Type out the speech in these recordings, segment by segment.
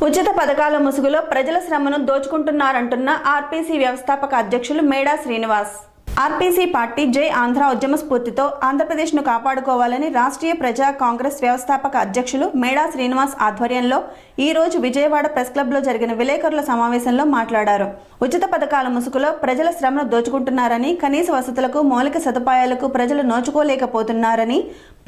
ఉచిత పథకాల ముసుగులో ప్రజల శ్రమను దోచుకుంటున్నారంటున్న ఆర్పీసీ వ్యవస్థాపక అధ్యక్షులు మేడా శ్రీనివాస్. ఆర్పీసీ పార్టీ జై ఆంధ్ర ఉద్యమ స్ఫూర్తితో ఆంధ్రప్రదేశ్ను కాపాడుకోవాలని రాష్ట్రీయ ప్రజా కాంగ్రెస్ వ్యవస్థాపక అధ్యక్షులు మేడా శ్రీనివాస్ ఆధ్వర్యంలో ఈ రోజు విజయవాడ ప్రెస్ క్లబ్లో జరిగిన విలేకరుల సమావేశంలో మాట్లాడారు. ఉచిత పథకాల ముసుగులో ప్రజల శ్రమను దోచుకుంటున్నారని, కనీస వసతులకు, మౌలిక సదుపాయాలకు ప్రజలు నోచుకోలేకపోతున్నారని,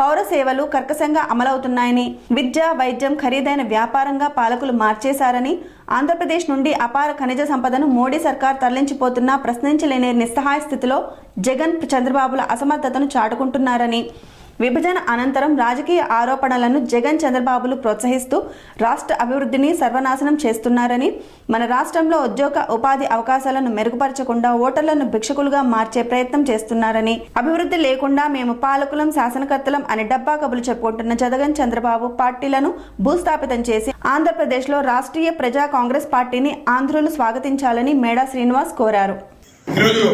పౌర సేవలు కర్కశంగా అమలవుతున్నాయని, విద్య, వైద్యం ఖరీదైన వ్యాపారంగా పాలకులు మార్చేశారని, ఆంధ్రప్రదేశ్ నుండి అపార ఖనిజ సంపదను మోడీ సర్కార్ తరలించిపోతున్నా ప్రశ్నించలేని నిస్సహాయ స్థితిలో జగన్, చంద్రబాబుల అసమర్థతను చాటుకుంటున్నారని, విభజన అనంతరం రాజకీయ ఆరోపణలను జగన్, చంద్రబాబులు ప్రోత్సహిస్తూ రాష్ట్ర అభివృద్ధిని సర్వనాశనం చేస్తున్నారని, మన రాష్ట్రంలో ఉద్యోగ ఉపాధి అవకాశాలను మెరుగుపరచకుండా ఓటర్లను భిక్షకులుగా మార్చే ప్రయత్నం చేస్తున్నారని, అభివృద్ధి లేకుండా మేము పాలకులం, శాసనకర్తలం అని డబ్బా కబులు చెప్పుకుంటున్న జగన్, చంద్రబాబు పార్టీలను భూస్థాపితం చేసి ఆంధ్రప్రదేశ్లో రాష్ట్రీయ ప్రజా కాంగ్రెస్ పార్టీని ఆంధ్రులు స్వాగతించాలని మేడా శ్రీనివాస్ కోరారు. ఈరోజు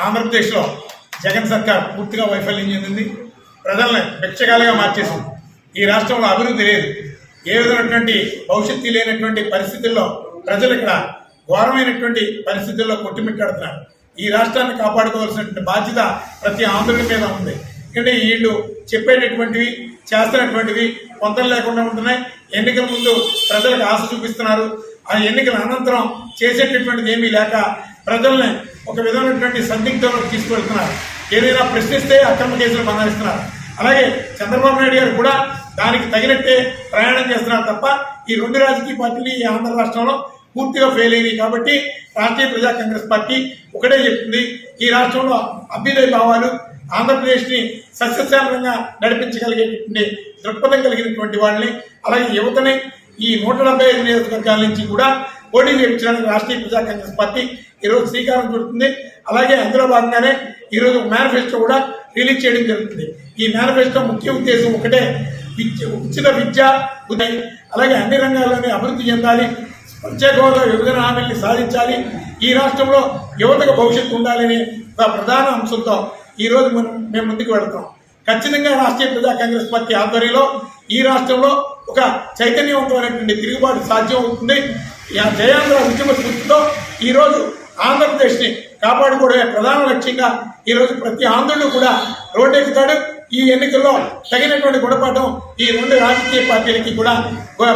ఆంధ్రప్రదేశ్లో జగన్ సర్కార్ పూర్తిగా వైఫల్యం చెందింది. ప్రజల్ని భిక్షగాలుగా మార్చేసింది. ఈ రాష్ట్రంలో అభివృద్ధి లేదు. ఏ విధమైనటువంటి భవిష్యత్తు లేనటువంటి పరిస్థితుల్లో ప్రజలు ఇక్కడ ఘోరమైనటువంటి పరిస్థితుల్లో కొట్టుమిట్టాడుతున్నారు. ఈ రాష్ట్రాన్ని కాపాడుకోవాల్సినటువంటి బాధ్యత ప్రతి ఆంధ్రుడి మీద ఉంది. ఎందుకంటే వీళ్ళు చెప్పేటటువంటివి, చేస్తున్నటువంటివి పొంతలు లేకుండా ఉంటున్నాయి. ఎన్నికల ముందు ప్రజలకు ఆశ చూపిస్తున్నారు. ఆ ఎన్నికల అనంతరం చేసేటటువంటిది ఏమీ లేక ప్రజల్ని ఒక విధమైనటువంటి సందిగ్ధంలోకి తీసుకువెళ్తున్నారు. ఏదైనా ప్రశ్నిస్తే అక్రమ కేసులు బనాయిస్తున్నారు. అలాగే చంద్రబాబు నాయుడు గారు కూడా దానికి తగినట్టే ప్రయాణం చేస్తున్నారు తప్ప ఈ రెండు రాజకీయ పార్టీలు ఈ ఆంధ్ర రాష్ట్రంలో పూర్తిగా ఫెయిల్ అయినాయి. కాబట్టి రాష్ట్రీయ ప్రజా కాంగ్రెస్ పార్టీ ఒకటే చెప్తుంది, ఈ రాష్ట్రంలో అభ్యుదయ భావాలు, ఆంధ్రప్రదేశ్ని సస్యశ్యామలంగా నడిపించగలిగేటువంటి దృక్పథం కలిగినటువంటి వాళ్ళని, అలాగే యువతని ఈ 175 నియోజకవర్గాల నుంచి కూడా పోటీ చేయించడానికి రాష్ట్రీయ ప్రజా కాంగ్రెస్ పార్టీ ఈరోజు శ్రీకారం చుడుతుంది. అలాగే అందులో భాగంగానే ఈరోజు మేనిఫెస్టో కూడా రిలీజ్ చేయడం జరుగుతుంది. ఈ మేనిఫెస్టో ముఖ్య ఉద్దేశం ఒకటే, ఉచిత విద్య, అలాగే అన్ని రంగాల్లోనే అభివృద్ధి చెందాలి, ప్రత్యేక హోదా, విభజన హామీల్ని సాధించాలి, ఈ రాష్ట్రంలో యువతకు భవిష్యత్తు ఉండాలనే ఒక ప్రధాన అంశంతో ఈరోజు మేము ముందుకు వెళుతున్నాం. ఖచ్చితంగా రాష్ట్రీయ ప్రజా కాంగ్రెస్ పార్టీ ఆధ్వర్యంలో ఈ రాష్ట్రంలో ఒక చైతన్యవంతమైనటువంటి తిరుగుబాటు సాధ్యం అవుతుంది. జయాంధ్ర ఉద్యమ స్ఫూర్తితో ఈరోజు ఆంధ్రప్రదేశ్ని కాపాడుకోవడమే ప్రధాన లక్ష్యంగా ఈరోజు ప్రతి ఆంధ్రుడు కూడా రోడ్డెక్కుతాడు. ఈ ఎన్నికల్లో తగినటువంటి గుణపాఠం ఈ రెండు రాజకీయ పార్టీలకి కూడా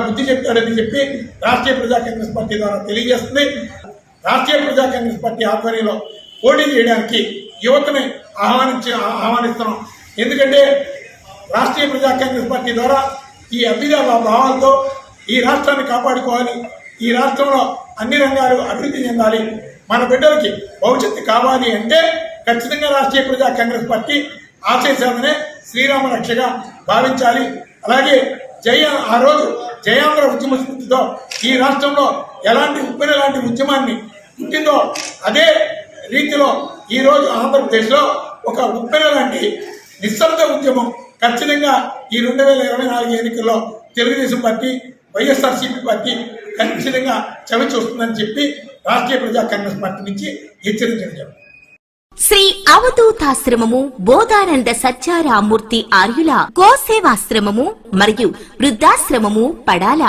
బుద్ధి చెప్తాడని చెప్పి రాష్ట్రీయ ప్రజా కాంగ్రెస్ పార్టీ ద్వారా తెలియజేస్తుంది. రాష్ట్రీయ ప్రజా కాంగ్రెస్ పార్టీ ఆధ్వర్యంలో పోటీ చేయడానికి యువతని ఆహ్వానిస్తున్నాం. ఎందుకంటే రాష్ట్రీయ ప్రజా కాంగ్రెస్ పార్టీ ద్వారా ఈ అభ్యుదయ భావాలతో ఈ రాష్ట్రాన్ని కాపాడుకోవాలి, ఈ రాష్ట్రంలో అన్ని రంగాలు అభివృద్ధి చెందాలి, మన బిడ్డలకి భవిష్యత్తు కావాలి అంటే ఖచ్చితంగా రాష్ట్రీయ ప్రజా కాంగ్రెస్ పార్టీ ఆశయ సాధనే శ్రీరామ రక్షగా భావించాలి. అలాగే ఆ రోజు జయాంధ్ర ఉద్యమ స్ఫూర్తితో ఈ రాష్ట్రంలో ఎలాంటి ఉప్పెన లాంటి ఉద్యమాన్ని పుట్టిందో అదే రీతిలో ఈరోజు ఆంధ్రప్రదేశ్లో ఒక ఉప్పెన లాంటి నిశ్శబ్ద ఉద్యమం ఖచ్చితంగా ఈ 2024 ఎన్నికల్లో తెలుగుదేశం పార్టీ, వైఎస్ఆర్సీపీ పార్టీ ఖచ్చితంగా చవి చూస్తుందని చెప్పి రాష్ట్రీయ ప్రజా కాంగ్రెస్ పార్టీ నుంచి హెచ్చరించారు. శ్రీ అవధూతాశ్రమము, బోధానంద సత్యారామూర్తి ఆర్యుల గోసేవాశ్రమము మరియు వృద్ధాశ్రమము పడాల.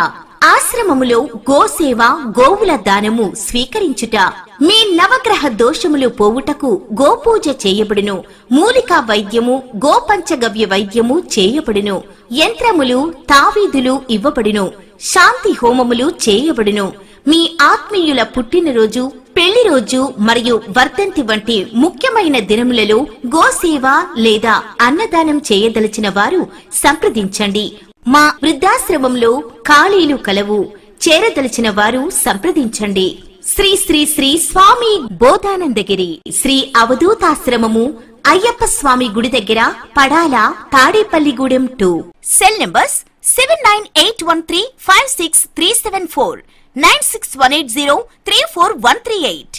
ఆశ్రమములో గోసేవ, గోవుల దానము స్వీకరించుట, మీ నవగ్రహ దోషములు పోవుటకు గోపూజ చేయబడును, మూలికా వైద్యము, గోపంచగవ్య వైద్యము చేయబడును, యంత్రములు, తావీదులు ఇవ్వబడును, శాంతి హోమములు చేయబడును. మీ ఆత్మీయుల పుట్టినరోజు, పెళ్లి రోజు మరియు వర్ధంతి వంటి ముఖ్యమైన దినములలో గోసేవ లేదా అన్నదానం చేయదలిచిన వారు సంప్రదించండి. మా వృద్ధాశ్రమంలో ఖాళీలు కలవు. చేరదలిచిన వారు సంప్రదించండి. శ్రీ శ్రీ శ్రీ స్వామి బోధానందగిరి శ్రీ అవధూతాశ్రమము, అయ్యప్ప స్వామి గుడి దగ్గర, పడాల, తాడేపల్లిగూడెం 2. Cell numbers 7981356374, 9618034 138.